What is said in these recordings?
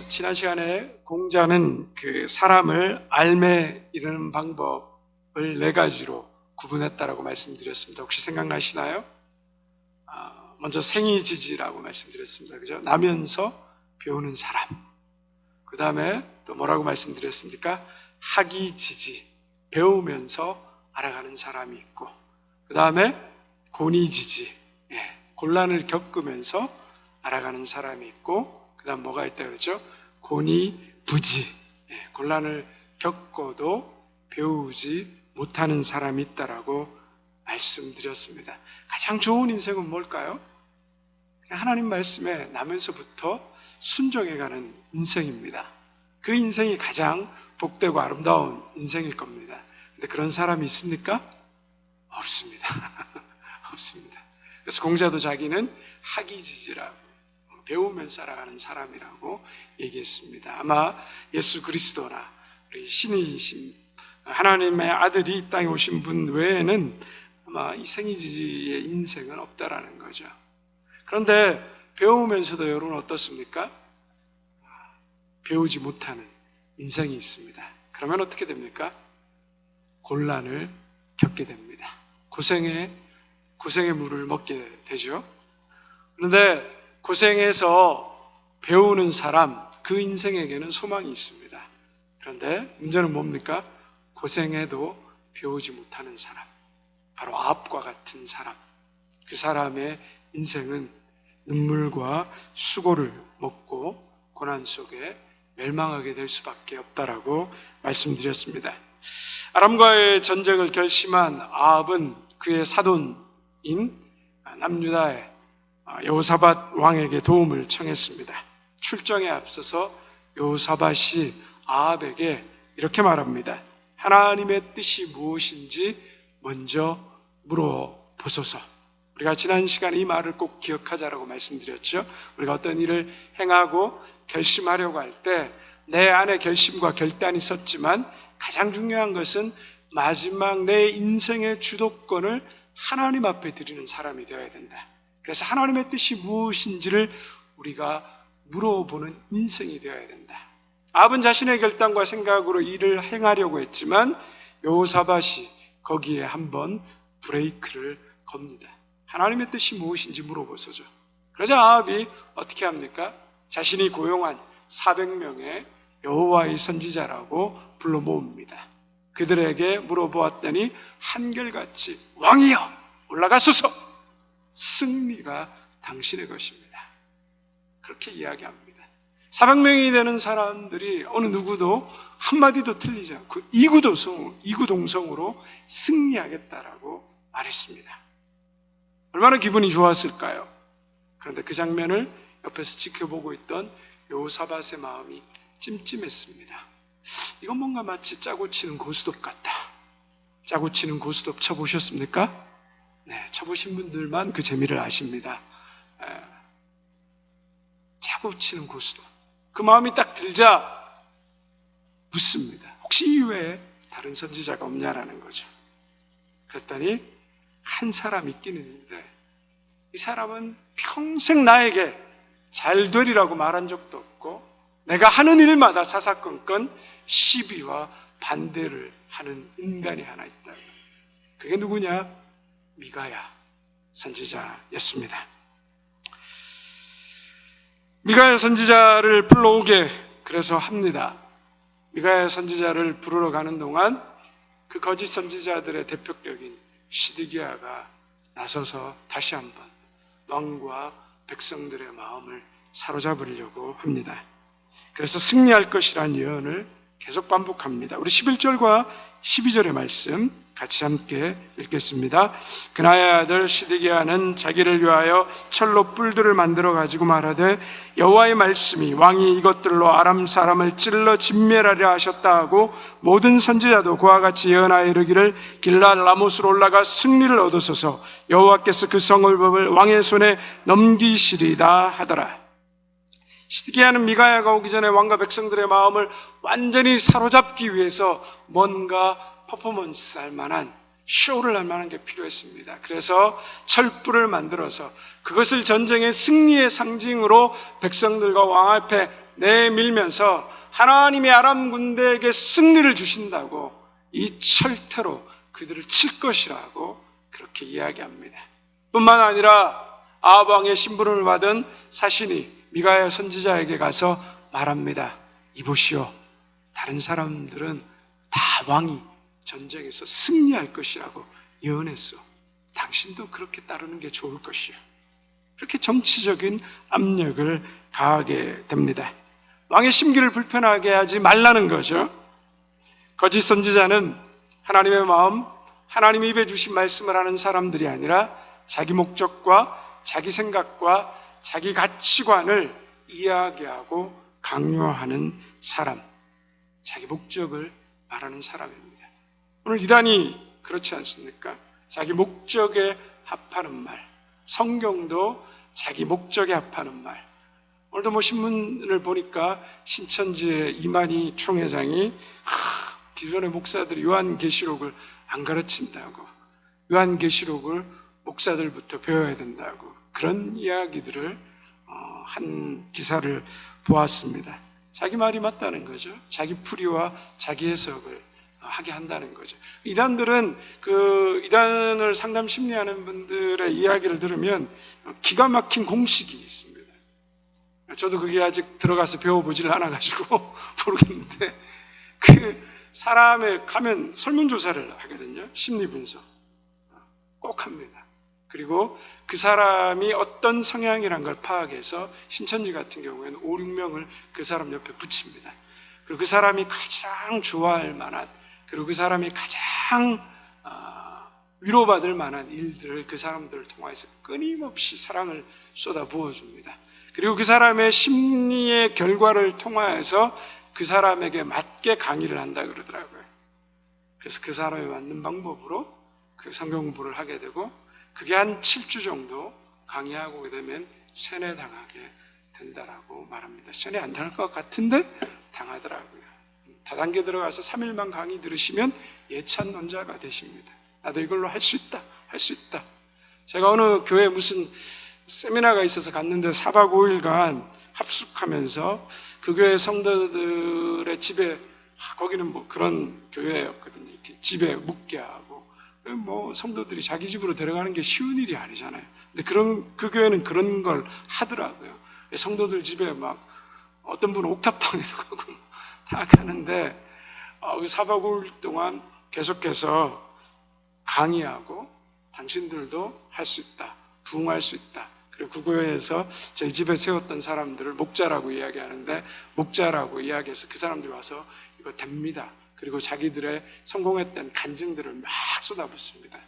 지난 시간에 공자는 그 사람을 알매 이르는 방법을 4가지로 구분했다라고 말씀드렸습니다. 혹시 생각나시나요? 먼저 생이지지라고 말씀드렸습니다. 그죠? 나면서 배우는 사람. 그 다음에 또 뭐라고 말씀드렸습니까? 학이지지, 배우면서 알아가는 사람이 있고, 그 다음에 곤이지지, 곤란을 겪으면서 알아가는 사람이 있고, 그 다음 뭐가 있다 그러죠? 곤이부지, 곤란을 겪어도 배우지 못하는 사람이 있다라고 말씀드렸습니다. 가장 좋은 인생은 뭘까요? 하나님 말씀에 나면서부터 순종해가는 인생입니다. 그 인생이 가장 복되고 아름다운 인생일 겁니다. 근데 그런 사람이 있습니까? 없습니다. 없습니다. 그래서 공자도 자기는 학이지지라고, 배우면서 살아가는 사람이라고 얘기했습니다. 아마 예수 그리스도나 우리 신이신 하나님의 아들이 이 땅에 오신 분 외에는 아마 이 생이지지의 인생은 없다라는 거죠. 그런데 배우면서도 여러분 어떻습니까? 배우지 못하는 인생이 있습니다. 그러면 어떻게 됩니까? 곤란을 겪게 됩니다. 고생의 물을 먹게 되죠. 그런데 고생해서 배우는 사람, 그 인생에게는 소망이 있습니다. 그런데 문제는 뭡니까? 고생해도 배우지 못하는 사람, 바로 아합과 같은 사람, 그 사람의 인생은 눈물과 수고를 먹고 고난 속에 멸망하게 될 수밖에 없다라고 말씀드렸습니다. 아람과의 전쟁을 결심한 아합은 그의 사돈인 남유다의 여호사밧 왕에게 도움을 청했습니다. 출정에 앞서서 여호사밧이 아합에게 이렇게 말합니다. 하나님의 뜻이 무엇인지 먼저 물어보소서. 우리가 지난 시간에 이 말을 꼭 기억하자라고 말씀드렸죠. 우리가 어떤 일을 행하고 결심하려고 할 때 내 안에 결심과 결단이 있었지만 가장 중요한 것은 마지막 내 인생의 주도권을 하나님 앞에 드리는 사람이 되어야 된다. 그래서 하나님의 뜻이 무엇인지를 우리가 물어보는 인생이 되어야 된다. 아합은 자신의 결단과 생각으로 일을 행하려고 했지만 여호사밧이 거기에 한번 브레이크를 겁니다. 하나님의 뜻이 무엇인지 물어보소서. 그러자 아합이 어떻게 합니까? 자신이 고용한 400명의 여호와의 선지자라고 불러 모읍니다. 그들에게 물어보았더니 한결같이 왕이여 올라가소서, 승리가 당신의 것입니다. 그렇게 이야기합니다. 400명이 되는 사람들이 어느 누구도 한마디도 틀리지 않고 이구동성으로 승리하겠다라고 말했습니다. 얼마나 기분이 좋았을까요? 그런데 그 장면을 옆에서 지켜보고 있던 여호사밧의 마음이 찜찜했습니다. 이건 뭔가 마치 짜고 치는 고스톱 같다. 짜고 치는 고스톱 쳐보셨습니까? 네, 쳐보신 분들만 그 재미를 아십니다. 짜고 치는 고스톱. 그 마음이 딱 들자 묻습니다. 혹시 이 외에 다른 선지자가 없냐라는 거죠. 그랬더니 한 사람 있기는 있는데 이 사람은 평생 나에게 잘 되리라고 말한 적도 없고 내가 하는 일마다 사사건건 시비와 반대를 하는 인간이 하나 있다. 그게 누구냐? 미가야 선지자였습니다. 미가야 선지자를 불러오게 그래서 합니다. 미가야 선지자를 부르러 가는 동안 그 거짓 선지자들의 대표격인 시드기야가 나서서 다시 한번 왕과 백성들의 마음을 사로잡으려고 합니다. 그래서 승리할 것이라는 예언을 계속 반복합니다. 우리 11절과 12절의 말씀 같이 함께 읽겠습니다. 그나의 아들 시드기야는 자기를 위하여 철로 뿔들을 만들어 가지고 말하되 여호와의 말씀이 왕이 이것들로 아람 사람을 찔러 진멸하려 하셨다 하고 모든 선지자도 그와 같이 예언하여 이르기를 길랄 라못으로 올라가 승리를 얻으소서 여호와께서 그 성을 왕의 손에 넘기시리다 하더라. 시드기야는 미가야가 오기 전에 왕과 백성들의 마음을 완전히 사로잡기 위해서 뭔가 퍼포먼스 할 만한, 쇼를 할 만한 게 필요했습니다. 그래서 철불을 만들어서 그것을 전쟁의 승리의 상징으로 백성들과 왕 앞에 내밀면서 하나님이 아람 군대에게 승리를 주신다고 이 철퇴로 그들을 칠 것이라고 그렇게 이야기합니다. 뿐만 아니라 아합 왕의 심부름을 받은 사신이 미가야 선지자에게 가서 말합니다. 이보시오, 다른 사람들은 다 왕이 전쟁에서 승리할 것이라고 예언했어. 당신도 그렇게 따르는 게 좋을 것이요. 그렇게 정치적인 압력을 가하게 됩니다. 왕의 심기를 불편하게 하지 말라는 거죠. 거짓 선지자는 하나님의 마음, 하나님이 입에 주신 말씀을 하는 사람들이 아니라 자기 목적과 자기 생각과 자기 가치관을 이야기하고 강요하는 사람, 자기 목적을 말하는 사람입니다. 오늘 이단이 그렇지 않습니까? 자기 목적에 합하는 말, 성경도 자기 목적에 합하는 말. 오늘도 신문을 보니까 신천지의 이만희 총회장이 기존의 목사들이 요한계시록을 안 가르친다고, 요한계시록을 목사들부터 배워야 된다고 그런 이야기들을 한 기사를 보았습니다. 자기 말이 맞다는 거죠. 자기 풀이와 자기 해석을 하게 한다는 거죠. 이단들은 이단을 상담 심리하는 분들의 이야기를 들으면 기가 막힌 공식이 있습니다. 저도 그게 아직 들어가서 배워보질 않아가지고 모르겠는데 사람에 가면 설문조사를 하거든요. 심리분석 꼭 합니다. 그리고 그 사람이 어떤 성향이란 걸 파악해서 신천지 같은 경우에는 5, 6명을 그 사람 옆에 붙입니다. 그리고 그 사람이 가장 좋아할 만한, 그리고 그 사람이 가장 위로받을 만한 일들을 그 사람들을 통해서 끊임없이 사랑을 쏟아 부어줍니다. 그리고 그 사람의 심리의 결과를 통해서 그 사람에게 맞게 강의를 한다 그러더라고요. 그래서 그 사람에 맞는 방법으로 그 성경 공부를 하게 되고, 그게 한 7주 정도 강의하고 되면 세뇌당하게 된다라고 말합니다. 세뇌 안 당할 것 같은데 당하더라고요. 다단계 들어가서 3일만 강의 들으시면 예찬론자가 되십니다. 나도 이걸로 할 수 있다, 할 수 있다. 제가 어느 교회에 무슨 세미나가 있어서 갔는데 4박 5일간 합숙하면서 그 교회 성도들의 집에, 거기는 뭐 그런 교회였거든요. 이렇게 집에 묵게 하고, 뭐 성도들이 자기 집으로 데려가는 게 쉬운 일이 아니잖아요. 근데 그 교회는 그런 걸 하더라고요. 성도들 집에 막 어떤 분은 옥탑방에도 가고 다 가는데 4박 5일 동안 계속해서 강의하고 당신들도 할 수 있다, 부흥할 수 있다. 그리고 그 교회에서 저희 집에 세웠던 사람들을 목자라고 이야기하는데, 목자라고 이야기해서 그 사람들이 와서 이거 됩니다. 그리고 자기들의 성공했던 간증들을 막 쏟아붓습니다.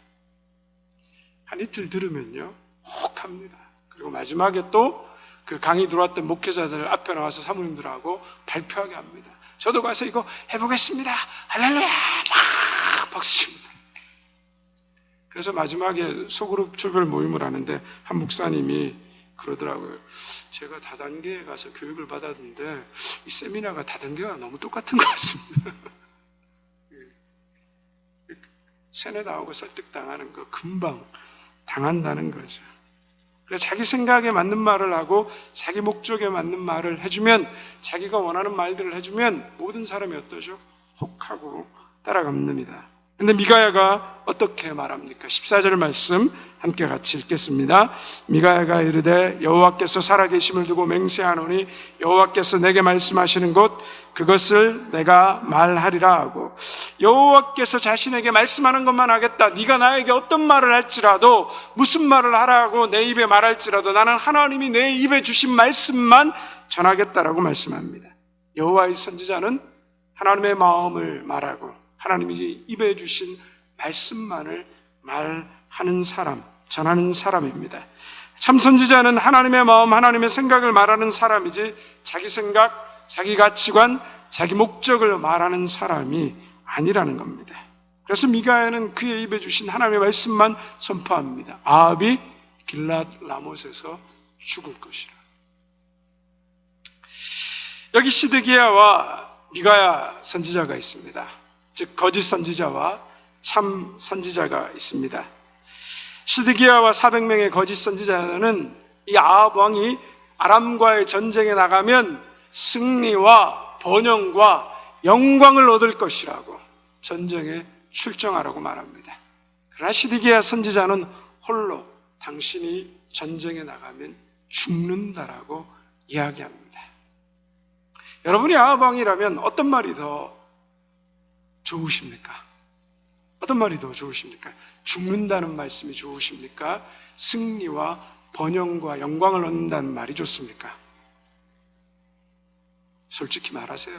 한 이틀 들으면요, 혹합니다. 그리고 마지막에 또 그 강의 들어왔던 목회자들 앞에 나와서 사모님들하고 발표하게 합니다. 저도 가서 이거 해보겠습니다. 할렐루야! 막 박수칩니다. 그래서 마지막에 소그룹 초별 모임을 하는데 한 목사님이 그러더라고요. 제가 다단계에 가서 교육을 받았는데 이 세미나가 다단계가 너무 똑같은 것 같습니다. 세뇌당하고 설득당하는 거 금방 당한다는 거죠. 그래서 자기 생각에 맞는 말을 하고 자기 목적에 맞는 말을 해주면, 자기가 원하는 말들을 해주면 모든 사람이 어떠죠? 혹하고 따라갑니다. 그런데 미가야가 어떻게 말합니까? 14절 말씀 함께 같이 읽겠습니다. 미가야가 이르되 여호와께서 살아계심을 두고 맹세하노니 여호와께서 내게 말씀하시는 것 그것을 내가 말하리라 하고, 여호와께서 자신에게 말씀하는 것만 하겠다, 네가 나에게 어떤 말을 할지라도, 무슨 말을 하라고 내 입에 말할지라도 나는 하나님이 내 입에 주신 말씀만 전하겠다라고 말씀합니다. 여호와의 선지자는 하나님의 마음을 말하고 하나님이 입에 주신 말씀만을 말하는 사람, 전하는 사람입니다. 참 선지자는 하나님의 마음, 하나님의 생각을 말하는 사람이지 자기 생각, 자기 가치관, 자기 목적을 말하는 사람이 아니라는 겁니다. 그래서 미가야는 그의 입에 주신 하나님의 말씀만 선포합니다. 아합이 길랏 라못에서 죽을 것이라. 여기 시드기야와 미가야 선지자가 있습니다. 즉 거짓 선지자와 참 선지자가 있습니다. 시드기야와 400명의 거짓 선지자는 이 아합 왕이 아람과의 전쟁에 나가면 승리와 번영과 영광을 얻을 것이라고 전쟁에 출정하라고 말합니다. 그러나 시드기야 선지자는 홀로 당신이 전쟁에 나가면 죽는다라고 이야기합니다. 여러분이 아합 왕이라면 어떤 말이 더 좋으십니까? 어떤 말이 더 좋으십니까? 죽는다는 말씀이 좋으십니까? 승리와 번영과 영광을 얻는다는 말이 좋습니까? 솔직히 말하세요.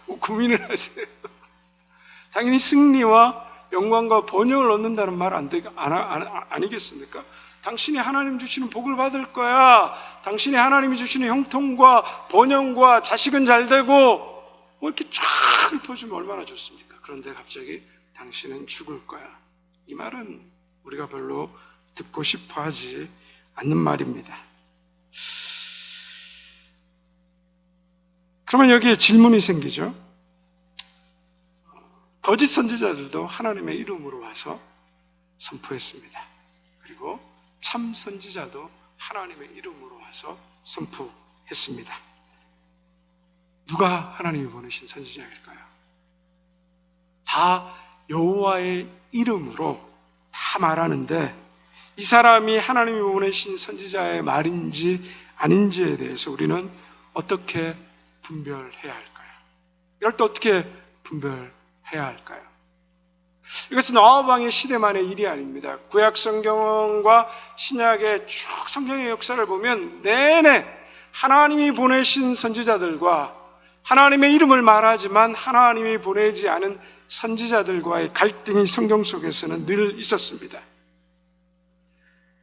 뭐 고민을 하세요. 당연히 승리와 영광과 번영을 얻는다는 말 아니겠습니까? 당신이 하나님 주시는 복을 받을 거야. 당신이 하나님이 주시는 형통과 번영과 자식은 잘 되고 뭐 이렇게 쫙 읊어주면 얼마나 좋습니까? 그런데 갑자기 당신은 죽을 거야. 이 말은 우리가 별로 듣고 싶어 하지 않는 말입니다. 그러면 여기에 질문이 생기죠. 거짓 선지자들도 하나님의 이름으로 와서 선포했습니다. 그리고 참 선지자도 하나님의 이름으로 와서 선포했습니다. 누가 하나님이 보내신 선지자일까요? 다 여호와의 이름으로 다 말하는데 이 사람이 하나님이 보내신 선지자의 말인지 아닌지에 대해서 우리는 어떻게 분별해야 할까요? 이럴 때 어떻게 분별해야 할까요? 이것은 아합 왕의 시대만의 일이 아닙니다. 구약 성경과 신약의 쭉 성경의 역사를 보면 내내 하나님이 보내신 선지자들과 하나님의 이름을 말하지만 하나님이 보내지 않은 선지자들과의 갈등이 성경 속에서는 늘 있었습니다.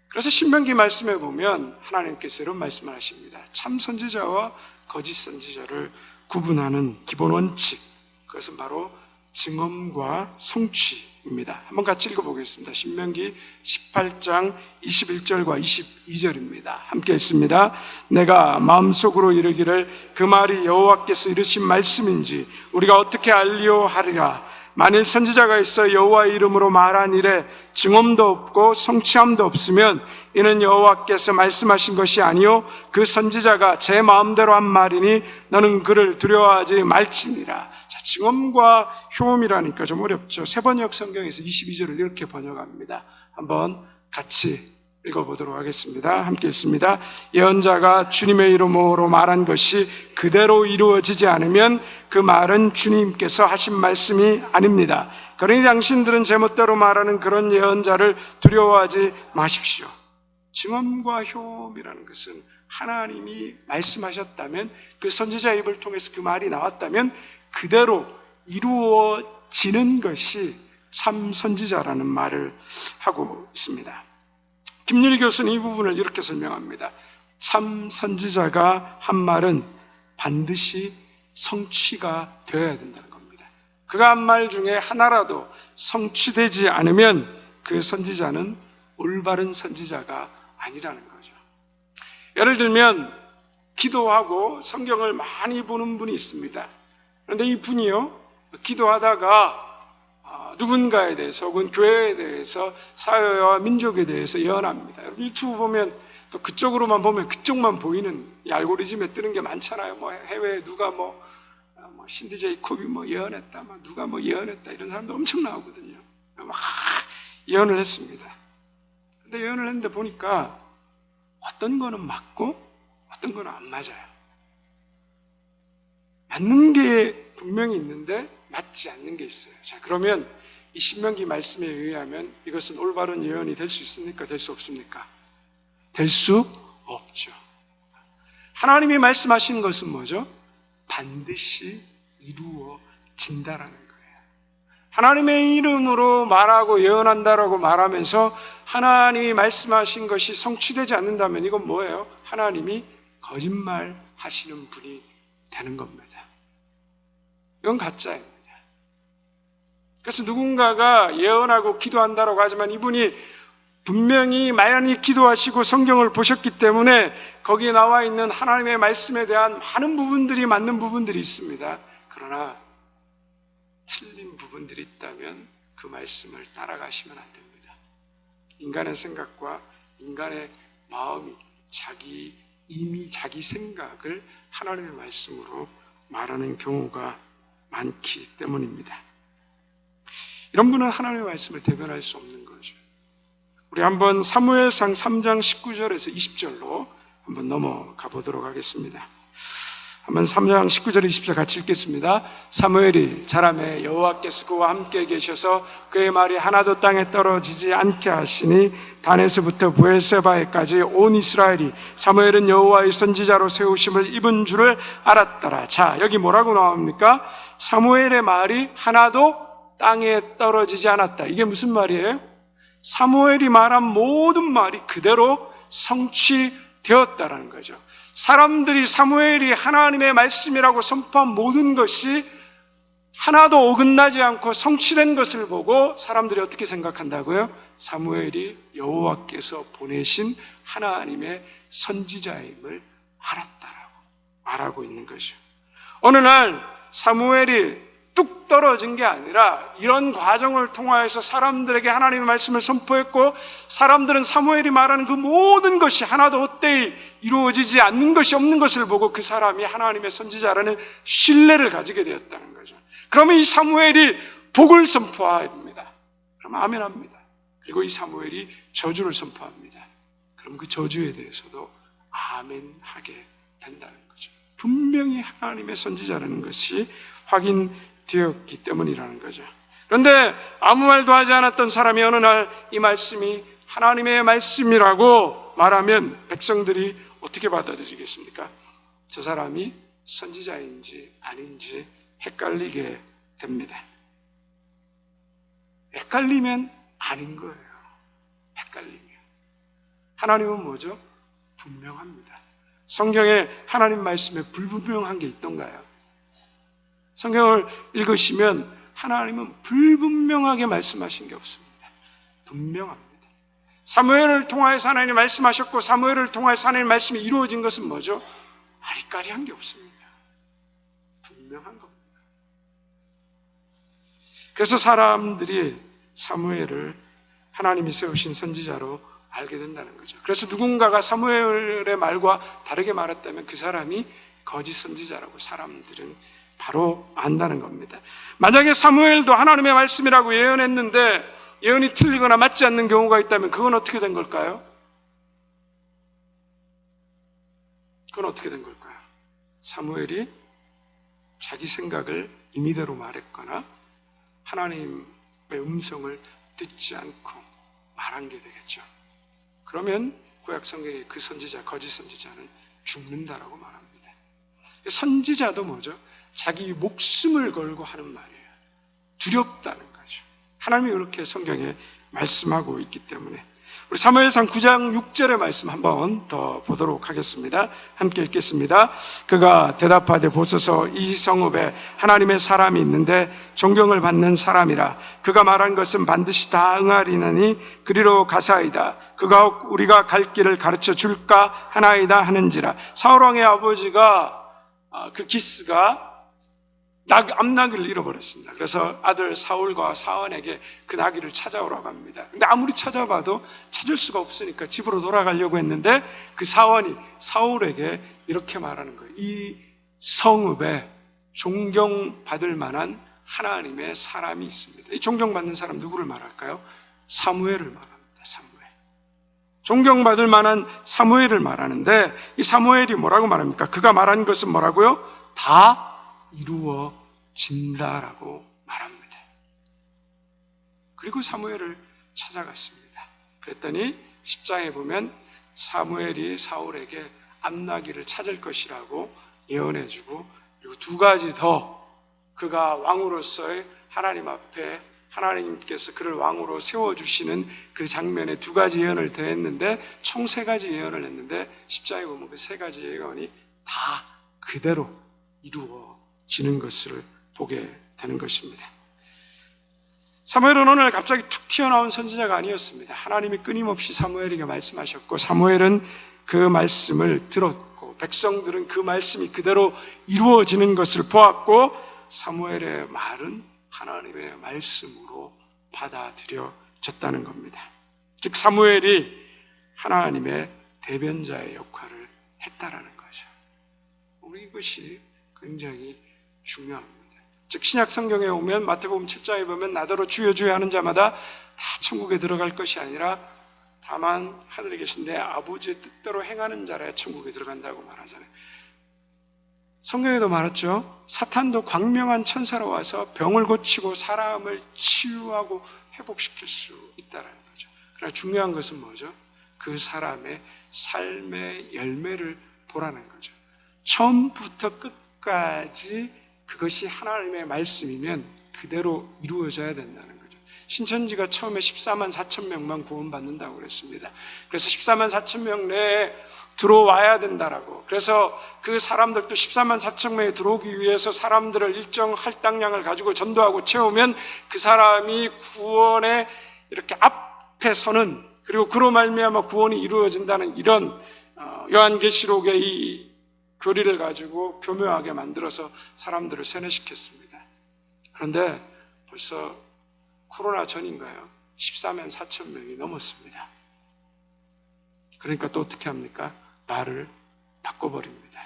그래서 신명기 말씀에 보면 하나님께서 이런 말씀을 하십니다. 참 선지자와 거짓 선지자를 구분하는 기본 원칙, 그것은 바로 증언과 성취입니다. 한번 같이 읽어보겠습니다. 신명기 18장 21절과 22절입니다. 함께 읽습니다. 내가 마음속으로 이르기를 그 말이 여호와께서 이르신 말씀인지 우리가 어떻게 알리오 하리라. 만일 선지자가 있어 여호와의 이름으로 말한 일에 증언도 없고 성취함도 없으면 이는 여호와께서 말씀하신 것이 아니요 그 선지자가 제 마음대로 한 말이니 너는 그를 두려워하지 말지니라. 자, 증언과 효험이라니까 좀 어렵죠. 세번역 성경에서 22절을 이렇게 번역합니다. 한번 같이 읽어보도록 하겠습니다. 함께 읽습니다. 예언자가 주님의 이름으로 말한 것이 그대로 이루어지지 않으면 그 말은 주님께서 하신 말씀이 아닙니다. 그러니 당신들은 제멋대로 말하는 그런 예언자를 두려워하지 마십시오. 증언과 효험이라는 것은 하나님이 말씀하셨다면 그 선지자의 입을 통해서 그 말이 나왔다면 그대로 이루어지는 것이 참 선지자라는 말을 하고 있습니다. 김유리 교수는 이 부분을 이렇게 설명합니다. 참 선지자가 한 말은 반드시 성취가 되어야 된다는 겁니다. 그가 한 말 중에 하나라도 성취되지 않으면 그 선지자는 올바른 선지자가 아니라는 거죠. 예를 들면 기도하고 성경을 많이 보는 분이 있습니다. 그런데 이 분이요, 기도하다가 누군가에 대해서 혹은 교회에 대해서 사회와 민족에 대해서 예언합니다. 유튜브 보면 또 그쪽으로만 보면 그쪽만 보이는 이 알고리즘에 뜨는 게 많잖아요. 뭐 해외에 누가 신디 제이콥이 예언했다, 누가 예언했다 이런 사람도 엄청 나오거든요. 막 예언을 했습니다. 근데 예언을 했는데 보니까 어떤 거는 맞고 어떤 거는 안 맞아요. 맞는 게 분명히 있는데 맞지 않는 게 있어요. 자, 그러면 이 신명기 말씀에 의하면 이것은 올바른 예언이 될 수 있습니까? 될 수 없습니까? 될 수 없죠. 하나님이 말씀하신 것은 뭐죠? 반드시 이루어진다라는 거예요. 하나님의 이름으로 말하고 예언한다라고 말하면서 하나님이 말씀하신 것이 성취되지 않는다면 이건 뭐예요? 하나님이 거짓말 하시는 분이 되는 겁니다. 이건 가짜입니다. 그래서 누군가가 예언하고 기도한다라고 하지만 이분이 분명히 많이 기도하시고 성경을 보셨기 때문에 거기에 나와 있는 하나님의 말씀에 대한 많은 부분들이 맞는 부분들이 있습니다. 그러나 틀린 부분들이 있다면 그 말씀을 따라가시면 안 됩니다. 인간의 생각과 인간의 마음이 자기 이미 자기 생각을 하나님의 말씀으로 말하는 경우가 많기 때문입니다. 이런 분은 하나님의 말씀을 대변할 수 없는 거죠. 우리 한번 사무엘상 3장 19절에서 20절로 한번 넘어가 보도록 하겠습니다. 한번 3장 19절 20절 같이 읽겠습니다. 사무엘이 자라매 여호와께서 그와 함께 계셔서 그의 말이 하나도 땅에 떨어지지 않게 하시니 단에서부터 브엘세바에까지 온 이스라엘이 사무엘은 여호와의 선지자로 세우심을 입은 줄을 알았더라. 자, 여기 뭐라고 나옵니까? 사무엘의 말이 하나도 땅에 떨어지지 않았다. 이게 무슨 말이에요? 사무엘이 말한 모든 말이 그대로 성취되었다라는 거죠. 사람들이 사무엘이 하나님의 말씀이라고 선포한 모든 것이 하나도 어긋나지 않고 성취된 것을 보고 사람들이 어떻게 생각한다고요? 사무엘이 여호와께서 보내신 하나님의 선지자임을 알았다라고 말하고 있는 거죠. 어느 날 사무엘이 뚝 떨어진 게 아니라 이런 과정을 통하여서 사람들에게 하나님의 말씀을 선포했고, 사람들은 사무엘이 말하는 그 모든 것이 하나도 헛되이 이루어지지 않는 것이 없는 것을 보고 그 사람이 하나님의 선지자라는 신뢰를 가지게 되었다는 거죠. 그러면 이 사무엘이 복을 선포합니다. 그럼 아멘합니다. 그리고 이 사무엘이 저주를 선포합니다. 그럼 그 저주에 대해서도 아멘하게 된다는 거죠. 분명히 하나님의 선지자라는 것이 확인되었기 때문이라는 거죠. 그런데 아무 말도 하지 않았던 사람이 어느 날 이 말씀이 하나님의 말씀이라고 말하면 백성들이 어떻게 받아들이겠습니까? 저 사람이 선지자인지 아닌지 헷갈리게 됩니다. 헷갈리면 아닌 거예요. 헷갈리면. 하나님은 뭐죠? 분명합니다. 성경에 하나님 말씀에 불분명한 게 있던가요? 성경을 읽으시면 하나님은 불분명하게 말씀하신 게 없습니다. 분명합니다. 사무엘을 통하여서 하나님이 말씀하셨고, 사무엘을 통하여서 하나님의 말씀이 이루어진 것은 뭐죠? 아리까리한 게 없습니다. 분명한 겁니다. 그래서 사람들이 사무엘을 하나님이 세우신 선지자로 알게 된다는 거죠. 그래서 누군가가 사무엘의 말과 다르게 말했다면 그 사람이 거짓 선지자라고 사람들은 바로 안다는 겁니다. 만약에 사무엘도 하나님의 말씀이라고 예언했는데 예언이 틀리거나 맞지 않는 경우가 있다면 그건 어떻게 된 걸까요? 그건 어떻게 된 걸까요? 사무엘이 자기 생각을 임의대로 말했거나 하나님의 음성을 듣지 않고 말한 게 되겠죠. 그러면 구약 성경의 그 선지자, 거짓 선지자는 죽는다라고 말합니다. 선지자도 뭐죠? 자기 목숨을 걸고 하는 말이에요. 두렵다는 거죠. 하나님이 그렇게 성경에 말씀하고 있기 때문에. 우리 사무엘상 9장 6절의 말씀 한번 더 보도록 하겠습니다. 함께 읽겠습니다. 그가 대답하되 보소서, 이 성읍에 하나님의 사람이 있는데 존경을 받는 사람이라. 그가 말한 것은 반드시 다 응하리나니 그리로 가사이다. 그가 우리가 갈 길을 가르쳐 줄까 하나이다 하는지라. 사울왕의 아버지가 그 기스가 암나귀를 잃어버렸습니다. 그래서 아들 사울과 사원에게 그 나귀를 찾아오라고 합니다. 근데 아무리 찾아봐도 찾을 수가 없으니까 집으로 돌아가려고 했는데 그 사원이 사울에게 이렇게 말하는 거예요. 이 성읍에 존경받을 만한 하나님의 사람이 있습니다. 이 존경받는 사람 누구를 말할까요? 사무엘을 말합니다. 사무엘. 존경받을 만한 사무엘을 말하는데 이 사무엘이 뭐라고 말합니까? 그가 말한 것은 뭐라고요? 다 이루어진다라고 말합니다. 그리고 사무엘을 찾아갔습니다. 그랬더니 10장에 보면 사무엘이 사울에게 암나귀를 찾을 것이라고 예언해주고, 그리고 두 가지 더 그가 왕으로서의 하나님 앞에 하나님께서 그를 왕으로 세워주시는 그 장면에 두 가지 예언을 더했는데 총 세 가지 예언을 했는데 10장에 보면 그 세 가지 예언이 다 그대로 이루어지는 것을 보게 되는 것입니다. 사무엘은 오늘 갑자기 툭 튀어나온 선지자가 아니었습니다. 하나님이 끊임없이 사무엘에게 말씀하셨고 사무엘은 그 말씀을 들었고 백성들은 그 말씀이 그대로 이루어지는 것을 보았고 사무엘의 말은 하나님의 말씀으로 받아들여졌다는 겁니다. 즉 사무엘이 하나님의 대변자의 역할을 했다라는 거죠. 우리 이것이 굉장히 중요합니다. 즉 신약 성경에 오면 마태복음 7장에 보면 나더러 주여 주여 하는 자마다 다 천국에 들어갈 것이 아니라 다만 하늘에 계신 내 아버지의 뜻대로 행하는 자라야 천국에 들어간다고 말하잖아요. 성경에도 말했죠. 사탄도 광명한 천사로 와서 병을 고치고 사람을 치유하고 회복시킬 수 있다는 거죠. 그러나 중요한 것은 뭐죠? 그 사람의 삶의 열매를 보라는 거죠. 처음부터 끝까지 그것이 하나님의 말씀이면 그대로 이루어져야 된다는 거죠. 신천지가 처음에 14만 4천 명만 구원받는다고 그랬습니다. 그래서 14만 4천 명 내에 들어와야 된다라고. 그래서 그 사람들도 14만 4천 명에 들어오기 위해서 사람들을 일정 할당량을 가지고 전도하고 채우면 그 사람이 구원에 이렇게 앞에 서는, 그리고 그로 말미암아 구원이 이루어진다는 이런 요한계시록의 이 교리를 가지고 교묘하게 만들어서 사람들을 세뇌시켰습니다. 그런데 벌써 코로나 전인가요? 14만 4천 명이 넘었습니다. 그러니까 또 어떻게 합니까? 말을 바꿔버립니다.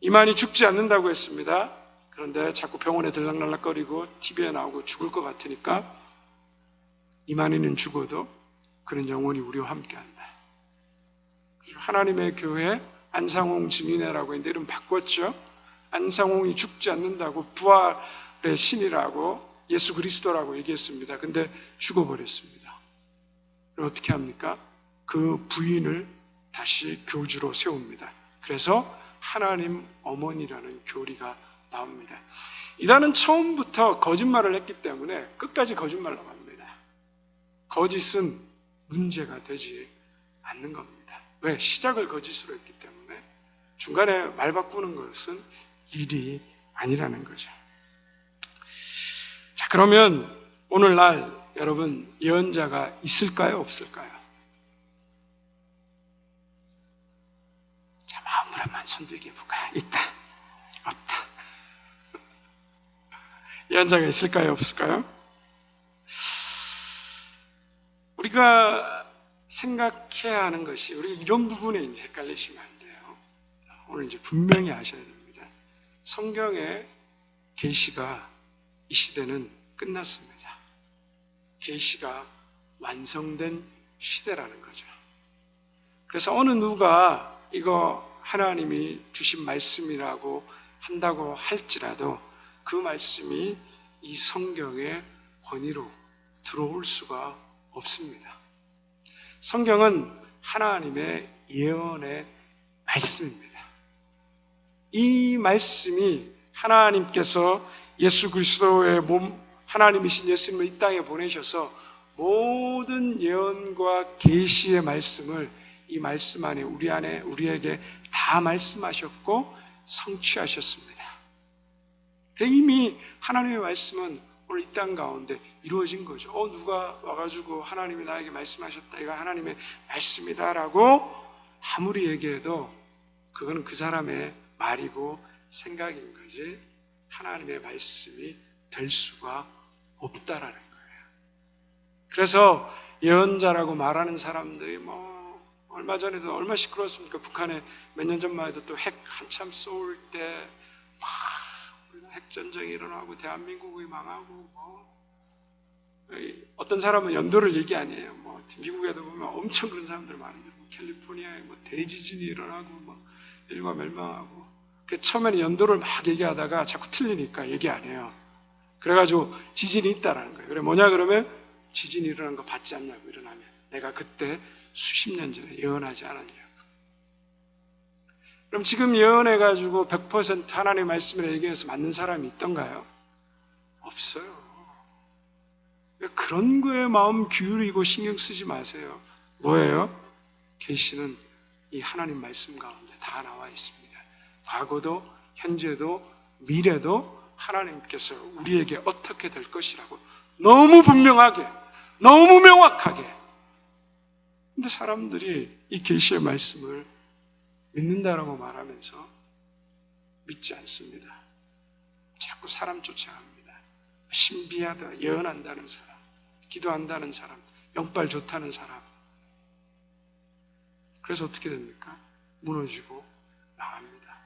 이만희 죽지 않는다고 했습니다. 그런데 자꾸 병원에 들락날락거리고 TV에 나오고 죽을 것 같으니까 이만희는 죽어도 그는 영원히 우리와 함께한다. 하나님의 교회 안상홍 증인회라고 했는데 이름 바꿨죠. 안상홍이 죽지 않는다고 부활의 신이라고 예수 그리스도라고 얘기했습니다. 근데 죽어버렸습니다. 그럼 어떻게 합니까? 그 부인을 다시 교주로 세웁니다. 그래서 하나님 어머니라는 교리가 나옵니다. 이단은 처음부터 거짓말을 했기 때문에 끝까지 거짓말로 갑니다. 거짓은 문제가 되지 않는 겁니다. 왜? 시작을 거짓으로 했기 때문에 중간에 말 바꾸는 것은 일이 아니라는 거죠. 자, 그러면 오늘날 여러분 예언자가 있을까요? 없을까요? 자, 마음을 한번 손들게 볼까요? 있다, 없다. 예언자가 있을까요? 없을까요? 우리가 생각해야 하는 것이, 우리 이런 부분에 이제 헷갈리시면 안 돼요. 오늘 이제 분명히 아셔야 됩니다. 성경의 계시가 이 시대는 끝났습니다. 계시가 완성된 시대라는 거죠. 그래서 어느 누가 이거 하나님이 주신 말씀이라고 한다고 할지라도 그 말씀이 이 성경의 권위로 들어올 수가 없습니다. 성경은 하나님의 예언의 말씀입니다. 이 말씀이 하나님께서 예수 그리스도의 몸, 하나님이신 예수님을 이 땅에 보내셔서 모든 예언과 계시의 말씀을 이 말씀 안에 우리에게 다 말씀하셨고 성취하셨습니다. 이미 하나님의 말씀은 오늘 이 땅 가운데 이루어진 거죠. 누가 와가지고 하나님이 나에게 말씀하셨다, 이거 하나님의 말씀이다라고 아무리 얘기해도 그거는 그 사람의 말이고 생각인 거지 하나님의 말씀이 될 수가 없다라는 거예요. 그래서 예언자라고 말하는 사람들이 얼마 전에도 얼마 시끄러웠습니까? 북한에 몇 년 전만 해도 또 핵 한참 쏠 때 막 핵전쟁이 일어나고 대한민국이 망하고 어떤 사람은 연도를 얘기 아니에요. 미국에도 보면 엄청 그런 사람들 많은데 캘리포니아에 대지진이 일어나고 인류가 멸망하고. 처음에는 연도를 막 얘기하다가 자꾸 틀리니까 얘기 안 해요. 그래가지고 지진이 있다라는 거예요. 그래 뭐냐 그러면 지진이 일어난 거 봤지 않냐고. 일어나면 내가 그때 수십 년 전에 예언하지 않았냐고. 그럼 지금 예언해가지고 100% 하나님의 말씀을 얘기해서 맞는 사람이 있던가요? 없어요. 그런 거에 마음 기울이고 신경 쓰지 마세요. 뭐예요? 계시는 이 하나님 말씀 가운데 다 나와 있습니다. 과거도 현재도 미래도 하나님께서 우리에게 어떻게 될 것이라고 너무 분명하게, 너무 명확하게. 근데 사람들이 이 계시의 말씀을 믿는다라고 말하면서 믿지 않습니다. 자꾸 사람 쫓아갑니다. 신비하다, 예언한다는 사람, 기도한다는 사람, 영빨 좋다는 사람. 그래서 어떻게 됩니까? 무너지고 나갑니다.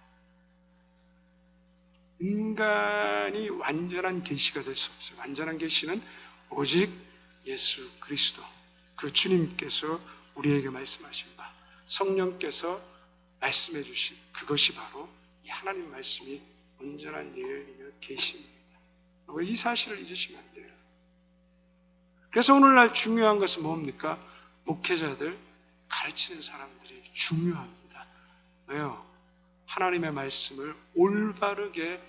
인간이 완전한 계시가 될 수 없어요. 완전한 계시는 오직 예수 그리스도, 그 주님께서 우리에게 말씀하신 바, 성령께서 말씀해 주신 그것이 바로 이 하나님 말씀이 온전한 예언이며 계시입니다. 이 사실을 잊으시면 안 돼요. 그래서 오늘날 중요한 것은 뭡니까? 목회자들, 가르치는 사람들이 중요합니다. 왜요? 하나님의 말씀을 올바르게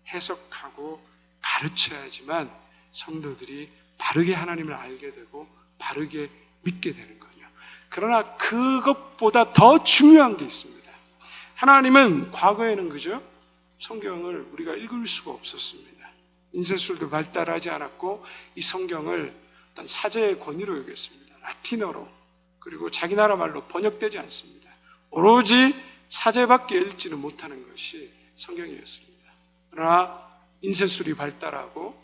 해석하고 가르쳐야지만 성도들이 바르게 하나님을 알게 되고 바르게 믿게 되는 거예요. 그러나 그것보다 더 중요한 게 있습니다. 하나님은 과거에는 그죠? 성경을 우리가 읽을 수가 없었습니다. 인쇄술도 발달하지 않았고 이 성경을 어떤 사제의 권위로 여겼습니다. 라틴어로, 그리고 자기 나라 말로 번역되지 않습니다. 오로지 사제밖에 읽지는 못하는 것이 성경이었습니다. 그러나 인쇄술이 발달하고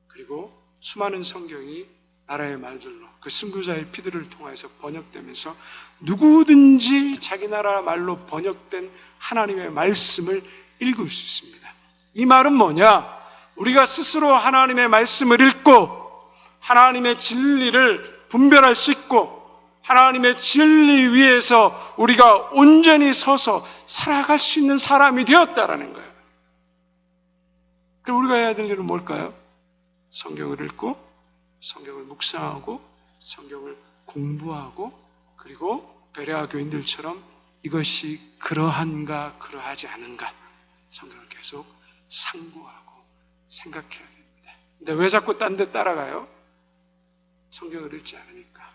그리고 수많은 성경이 나라의 말들로 그 선교자의 피들을 통해서 번역되면서 누구든지 자기 나라 말로 번역된 하나님의 말씀을 읽을 수 있습니다. 이 말은 뭐냐? 우리가 스스로 하나님의 말씀을 읽고 하나님의 진리를 분별할 수 있고 하나님의 진리 위에서 우리가 온전히 서서 살아갈 수 있는 사람이 되었다라는 거예요. 그럼 우리가 해야 될 일은 뭘까요? 성경을 읽고 성경을 묵상하고 성경을 공부하고 그리고 베레아 교인들처럼 이것이 그러한가 그러하지 않은가 성경을 계속 상고하고 생각해야 됩니다. 근데 왜 자꾸 딴 데 따라가요? 성경을 읽지 않으니까.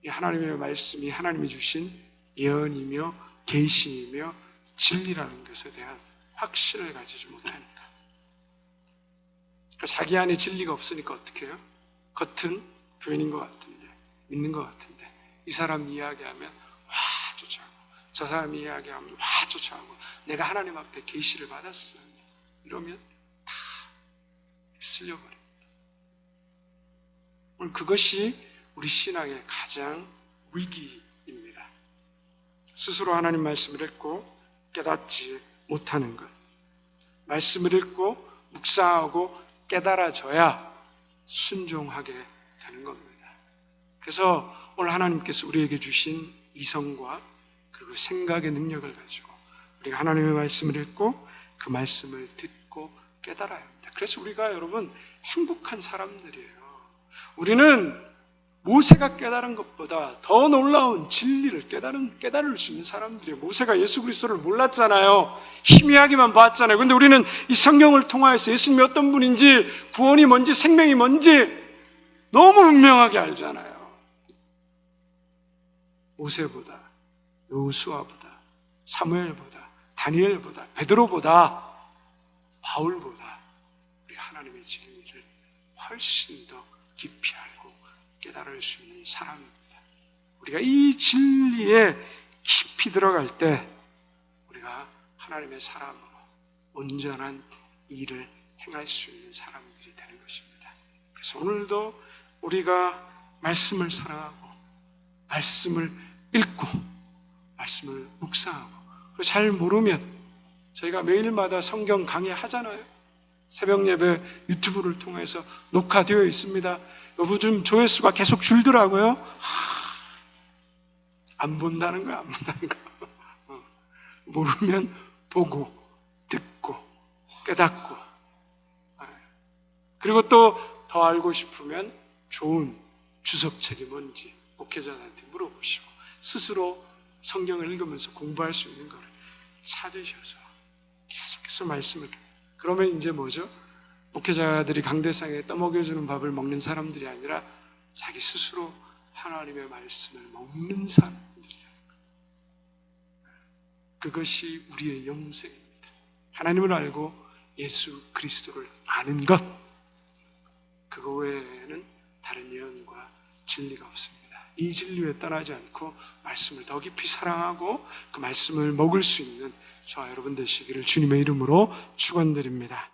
이 하나님의 말씀이 하나님이 주신 예언이며 계시이며 진리라는 것에 대한 확신을 가지지 못하니까. 그러니까 자기 안에 진리가 없으니까 어떻게 해요? 겉은 교인인 것 같은데, 믿는 것 같은데 이 사람 이야기하면 와 쫓아가고 저 사람 이야기하면 와 쫓아가고 내가 하나님 앞에 계시를 받았어 이러면 다 쓸려버립니다. 오늘 그것이 우리 신앙의 가장 위기입니다. 스스로 하나님 말씀을 읽고 깨닫지 못하는 것, 말씀을 읽고 묵상하고 깨달아져야 순종하게 되는 겁니다. 그래서 오늘 하나님께서 우리에게 주신 이성과 그리고 생각의 능력을 가지고 우리가 하나님의 말씀을 읽고 그 말씀을 듣고 깨달아야 합니다. 그래서 우리가 여러분 행복한 사람들이에요. 우리는 모세가 깨달은 것보다 더 놀라운 진리를 깨달을 수 있는 사람들이에요. 모세가 예수 그리스도를 몰랐잖아요. 희미하게만 봤잖아요. 그런데 우리는 이 성경을 통하여서 예수님이 어떤 분인지, 구원이 뭔지, 생명이 뭔지 너무 분명하게 알잖아요. 모세보다, 여호수아보다, 사무엘보다, 다니엘보다, 베드로보다, 바울보다 우리가 하나님의 진리를 훨씬 더 깊이 알고 깨달을 수 있는 사람입니다. 우리가 이 진리에 깊이 들어갈 때 우리가 하나님의 사람으로 온전한 일을 행할 수 있는 사람들이 되는 것입니다. 그래서 오늘도 우리가 말씀을 사랑하고 말씀을 읽고 말씀을 묵상하고 그리고 잘 모르면 저희가 매일마다 성경 강의하잖아요. 새벽 예배 유튜브를 통해서 녹화되어 있습니다. 요즘 조회수가 계속 줄더라고요. 안 본다는 거야, 안 본다는 거. 모르면 보고, 듣고, 깨닫고. 그리고 또 더 알고 싶으면 좋은 주석책이 뭔지 목회자한테 물어보시고 스스로 성경을 읽으면서 공부할 수 있는 거를 찾으셔서 계속해서 말씀을. 그러면 이제 뭐죠? 목회자들이 강대상에 떠먹여주는 밥을 먹는 사람들이 아니라 자기 스스로 하나님의 말씀을 먹는 사람들이 되는 거예요. 그것이 우리의 영생입니다. 하나님을 알고 예수 그리스도를 아는 것, 그거 외에는 다른 예언과 진리가 없습니다. 이 진리에 떠나지 않고 말씀을 더 깊이 사랑하고 그 말씀을 먹을 수 있는 저와 여러분 되시기를 주님의 이름으로 축원드립니다.